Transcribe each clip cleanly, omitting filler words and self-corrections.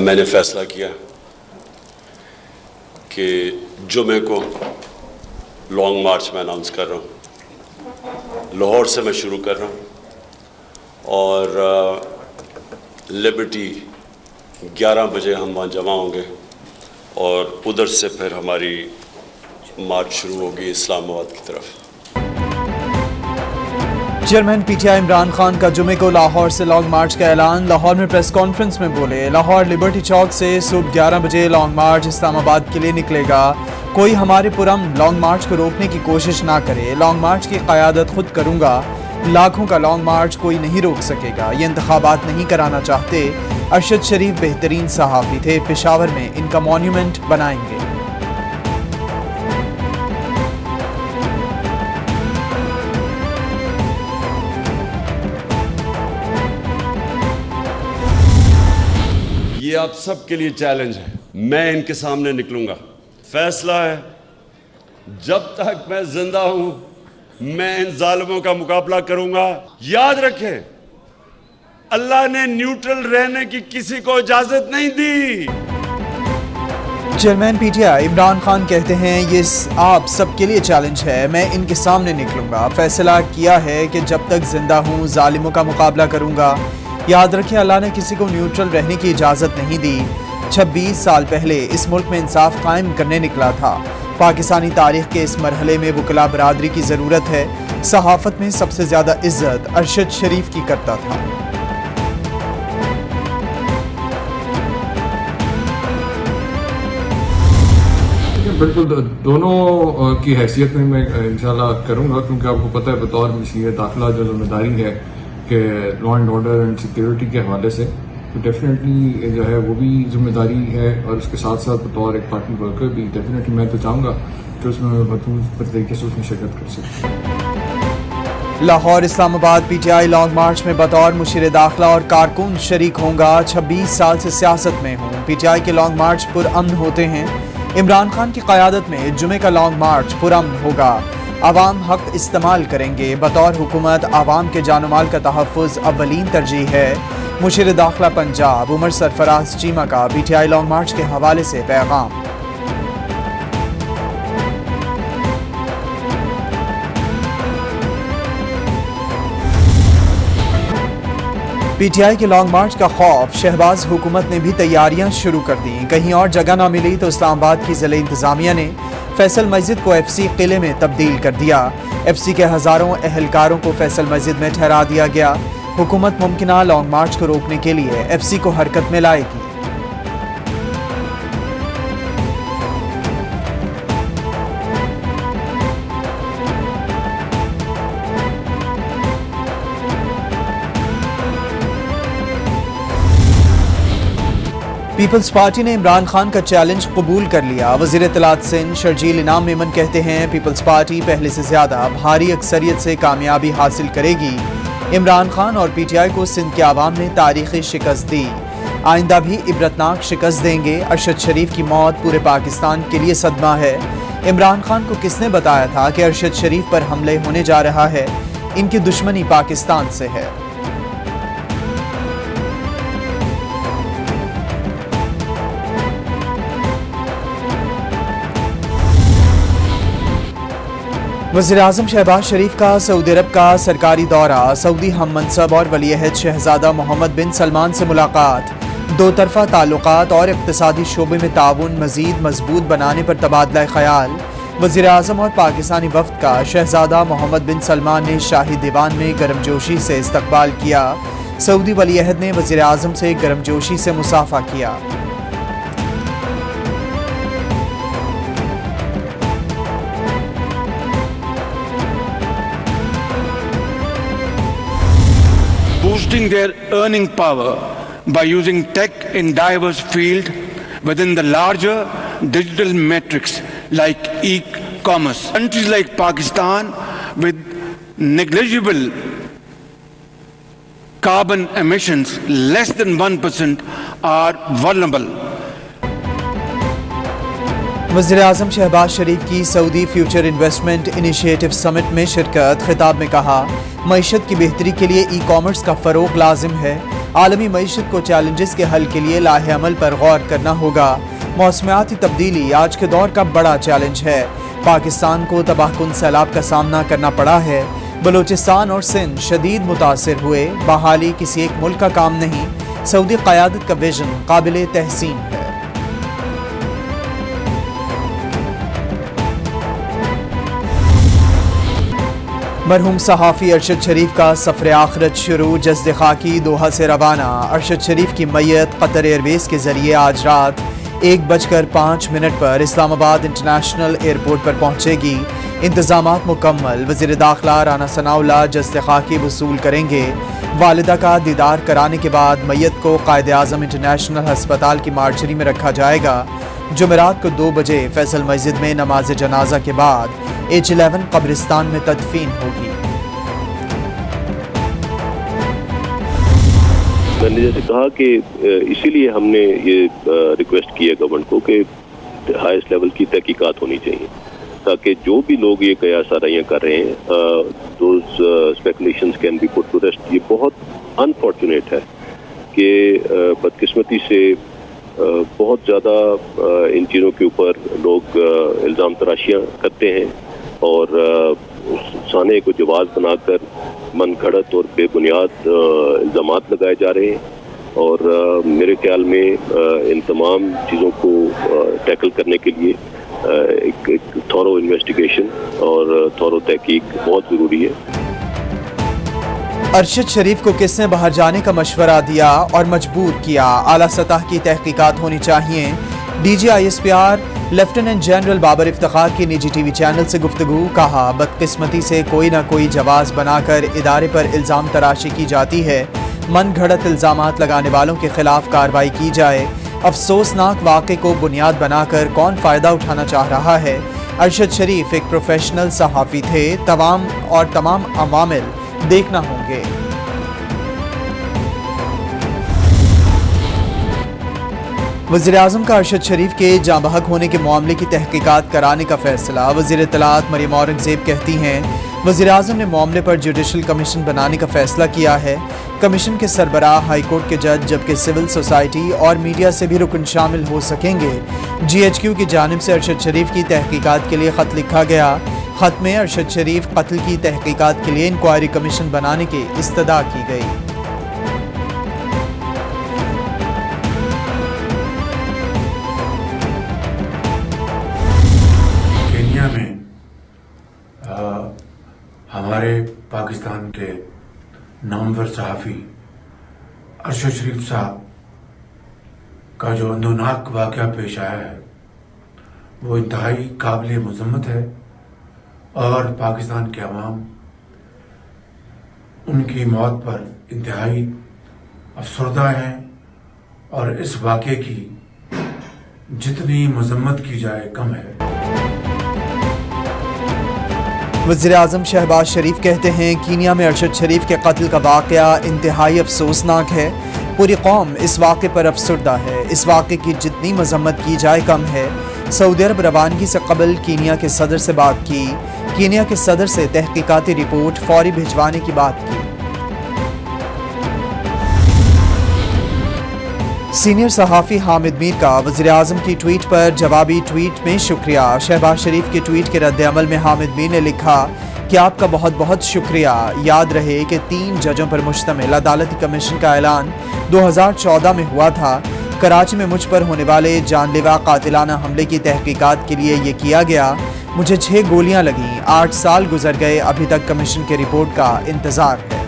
میں نے فیصلہ کیا کہ جمعے کو لانگ مارچ میں اناؤنس کر رہا ہوں. لاہور سے میں شروع کر رہا ہوں اور لبرٹی 11 بجے ہم وہاں جمع ہوں گے اور ادھر سے پھر ہماری مارچ شروع ہوگی اسلام آباد کی طرف. Chairman P T I Imran Khan کا جمعے کو لاہور سے لانگ مارچ کا اعلان. لاہور میں پریس کانفرنس میں بولے, لاہور لبرٹی چوک سے صبح 11 بجے لانگ مارچ اسلام آباد کے لیے نکلے گا. کوئی ہمارے پرامن لانگ مارچ کو روکنے کی کوشش نہ کرے. لانگ مارچ کی قیادت خود کروں گا. لاکھوں کا لانگ مارچ کوئی نہیں روک سکے گا. یہ انتخابات نہیں کرانا چاہتے. ارشد شریف بہترین صحافی تھے. پشاور میں ان کا مونیومنٹ بنائیں گے. یہ آپ سب کے لیے چیلنج ہے. میں ان کے سامنے نکلوں گا. فیصلہ ہے جب تک میں زندہ ہوں میں ان ظالموں کا مقابلہ کروں گا. یاد رکھیں اللہ نے نیوٹرل رہنے کی کسی کو اجازت نہیں دی. Chairman P T I Imran Khan کہتے ہیں یہ آپ سب کے لیے چیلنج ہے. میں ان کے سامنے نکلوں گا. فیصلہ کیا ہے کہ جب تک زندہ ہوں ظالموں کا مقابلہ کروں گا. یاد رکھیں اللہ نے کسی کو نیوٹرل رہنے کی اجازت نہیں دی. 26 سال پہلے اس ملک میں انصاف قائم کرنے نکلا تھا. پاکستانی تاریخ کے اس مرحلے میں وکلاء برادری کی ضرورت ہے. صحافت میں سب سے زیادہ عزت ارشد شریف کی کرتا تھا. بالکل دونوں کی حیثیت میں انشاءاللہ کروں گا, کیونکہ آپ کو پتہ ہے بطور وزیر داخلہ جو ذمہ داری ہے کہ law and order and security کے حوالے سے, تو ڈیفینیٹلی جو ہے وہ بھی ذمہ داری ہے. اور اس کے ساتھ ساتھ بطور ایک پارٹی ورکر بھی ڈیفینیٹلی میں تو چاہوں گا کہ اس میں بھرپور طریقے سے اس میں شرکت کر سکوں. لاہور اسلام آباد پی ٹی آئی لانگ مارچ میں بطور مشیر داخلہ اور کارکن شریک ہوں گا. 26 سال سے سیاست میں ہوں. پی ٹی آئی کے لانگ مارچ پرامن ہوتے ہیں. عمران خان کی قیادت میں جمعے کا لانگ مارچ پرامن ہوگا. عوام حق استعمال کریں گے. بطور حکومت عوام کے جان و مال کا تحفظ اولین ترجیح ہے. مشیر داخلہ پنجاب عمر سرفراز چیمہ کا پی ٹی آئی لانگ مارچ کے حوالے سے پیغام. پی ٹی آئی کے لانگ مارچ کا خوف شہباز حکومت نے بھی تیاریاں شروع کر دیں. کہیں اور جگہ نہ ملی تو اسلام آباد کی ضلع انتظامیہ نے فیصل مسجد کو ایف سی قلعے میں تبدیل کر دیا. ایف سی کے ہزاروں اہلکاروں کو فیصل مسجد میں ٹھہرا دیا گیا. حکومت ممکنہ لانگ مارچ کو روکنے کے لیے ایف سی کو حرکت میں لائے گی. پیپلز پارٹی نے عمران خان کا چیلنج قبول کر لیا. وزیر اطلاعات سندھ شرجیل انعام میمن کہتے ہیں پیپلز پارٹی پہلے سے زیادہ بھاری اکثریت سے کامیابی حاصل کرے گی. عمران خان اور پی ٹی آئی کو سندھ کے عوام نے تاریخی شکست دی. آئندہ بھی عبرتناک شکست دیں گے. ارشد شریف کی موت پورے پاکستان کے لیے صدمہ ہے. عمران خان کو کس نے بتایا تھا کہ ارشد شریف پر حملے ہونے جا رہا ہے؟ ان کی دشمنی پاکستان سے ہے. وزیراعظم شہباز شریف کا سعودی عرب کا سرکاری دورہ. سعودی ہم منصب اور ولی عہد شہزادہ محمد بن سلمان سے ملاقات. دو طرفہ تعلقات اور اقتصادی شعبے میں تعاون مزید مضبوط بنانے پر تبادلہ خیال. وزیر اعظم اور پاکستانی وفد کا شہزادہ محمد بن سلمان نے شاہی دیوان میں گرمجوشی سے استقبال کیا. سعودی ولی عہد نے وزیر اعظم سے گرمجوشی سے مصافحہ کیا. boosting their earning power by using tech in diverse fields within the larger digital metrics like e-commerce. Countries like Pakistan with negligible carbon emissions less than 1% are vulnerable. وزیر اعظم شہباز شریف کی سعودی فیوچر انویسٹمنٹ انیشیٹو سمٹ میں شرکت. خطاب میں کہا معیشت کی بہتری کے لیے ای کامرس کا فروغ لازم ہے. عالمی معیشت کو چیلنجز کے حل کے لیے لاہ عمل پر غور کرنا ہوگا۔ موسمیاتی تبدیلی آج کے دور کا بڑا چیلنج ہے۔ پاکستان کو تباہ کن سیلاب کا سامنا کرنا پڑا ہے۔ بلوچستان اور سندھ شدید متاثر ہوئے۔ بحالی کسی ایک ملک کا کام نہیں، سعودی قیادت کا ویژن قابل تحسین ہے۔ مرحوم صحافی ارشد شریف کا سفر آخرت شروع، جسد خاکی دوحہ سے روانہ۔ ارشد شریف کی میت قطر ایئر ویز کے ذریعے آج رات 1:05 پر اسلام آباد انٹرنیشنل ایئرپورٹ پر پہنچے گی۔ انتظامات مکمل۔ وزیر داخلہ رانا ثناء اللہ جسد خاکی وصول کریں گے۔ والدہ کا دیدار کرانے کے بعد میت کو قائد اعظم انٹرنیشنل ہسپتال کی مارچری میں رکھا جائے گا۔ جمعرات کو 2 بجے فیصل مسجد میں نماز جنازہ کے بعد H11 قبرستان میں تدفین ہوگی۔ میں نے جیسے کہا کہ اسی لیے ہم نے یہ ریکویسٹ کی ہے گورنمنٹ کو کہ ہائیسٹ لیول کی تحقیقات ہونی چاہیے، تاکہ جو بھی لوگ یہ قیاس آرائیاں کر رہے ہیں those speculations can be put to rest. یہ بہت انفارچونیٹ ہے کہ بدقسمتی سے بہت زیادہ ان چیزوں کے اوپر لوگ الزام تراشیاں کرتے ہیں اور سانے کو جواز بنا کر من گھڑت اور بے بنیاد الزامات لگائے جا رہے ہیں، اور میرے خیال میں ان تمام چیزوں کو ٹیکل کرنے کے لیے ایک تھورو انویسٹیگیشن اور تھورو تحقیق بہت ضروری ہے۔ ارشد شریف کو کس نے باہر جانے کا مشورہ دیا اور مجبور کیا؟ اعلیٰ سطح کی تحقیقات ہونی چاہیے۔ D G ISPR lieutenant general Babar Iftikhar کی نجی ٹی وی چینل سے گفتگو، کہا بدقسمتی سے کوئی نہ کوئی جواز بنا کر ادارے پر الزام تراشی کی جاتی ہے۔ من گھڑت الزامات لگانے والوں کے خلاف کارروائی کی جائے۔ افسوسناک واقعے کو بنیاد بنا کر کون فائدہ اٹھانا چاہ رہا ہے؟ ارشد شریف ایک پروفیشنل صحافی تھے، تمام عوامل دیکھنا ہوں گے۔ وزیراعظم کا ارشد شریف کے جاں بحق ہونے کے معاملے کی تحقیقات کرانے کا فیصلہ۔ وزیر اطلاعات مریم اورنگزیب کہتی ہیں وزیراعظم نے معاملے پر جوڈیشل کمیشن بنانے کا فیصلہ کیا ہے۔ کمیشن کے سربراہ ہائی کورٹ کے جج جبکہ سول سوسائٹی اور میڈیا سے بھی رکن شامل ہو سکیں گے۔ GHQ کی جانب سے ارشد شریف کی تحقیقات کے لیے خط لکھا گیا۔ خط میں ارشد شریف قتل کی تحقیقات کے لیے انکوائری کمیشن بنانے کی استدعا کی گئی۔ کینیا میں ہمارے پاکستان کے نامور صحافی ارشد شریف صاحب کا جو اندوناک واقعہ پیش آیا ہے وہ انتہائی قابل مذمت ہے، اور پاکستان کے عوام ان کی موت پر انتہائی افسردہ ہیں، اور اس واقعے کی جتنی مذمت کی جائے کم ہے۔ وزیراعظم شہباز شریف کہتے ہیں کینیا میں ارشد شریف کے قتل کا واقعہ انتہائی افسوسناک ہے۔ پوری قوم اس واقعے پر افسردہ ہے۔ اس واقعے کی جتنی مذمت کی جائے کم ہے۔ سعودی عرب روانگی سے قبل کینیا کے صدر سے بات کی۔ کینیا کے صدر سے تحقیقاتی رپورٹ فوری بھجوانے کی بات کی۔ سینئر صحافی حامد میر کا وزیراعظم کی ٹویٹ پر جوابی ٹویٹ میں شکریہ۔ شہباز شریف کے ٹویٹ کے رد عمل میں حامد میر نے لکھا کہ آپ کا بہت بہت شکریہ۔ یاد رہے کہ 3 ججوں پر مشتمل عدالتی کمیشن کا اعلان 2014 میں ہوا تھا۔ کراچی میں مجھ پر ہونے والے جان لیوا قاتلانہ حملے کی تحقیقات کے لیے یہ کیا گیا۔ مجھے 6 گولیاں لگیں، 8 سال گزر گئے، ابھی تک کمیشن کے رپورٹ کا انتظار ہے۔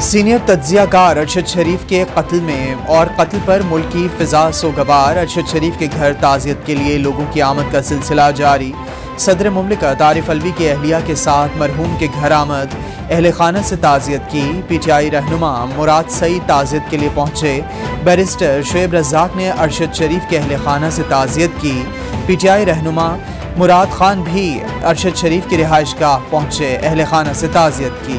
سینئر تجزیہ کار ارشد شریف کے قتل میں اور قتل پر ملکی فضا سوگوار۔ ارشد شریف کے گھر تعزیت کے لیے لوگوں کی آمد کا سلسلہ جاری۔ صدر مملکت عارف الوی کی اہلیہ کے ساتھ مرحوم کے گھر آمد، اہل خانہ سے تعزیت کی۔ PTI رہنما مراد سعید تعزیت کے لیے پہنچے۔ بیرسٹر شعیب رزاق نے ارشد شریف کے اہل خانہ سے تعزیت کی۔ PTI رہنما مراد خان بھی ارشد شریف کی رہائش گاہ پہنچے، اہل خانہ سے تعزیت کی۔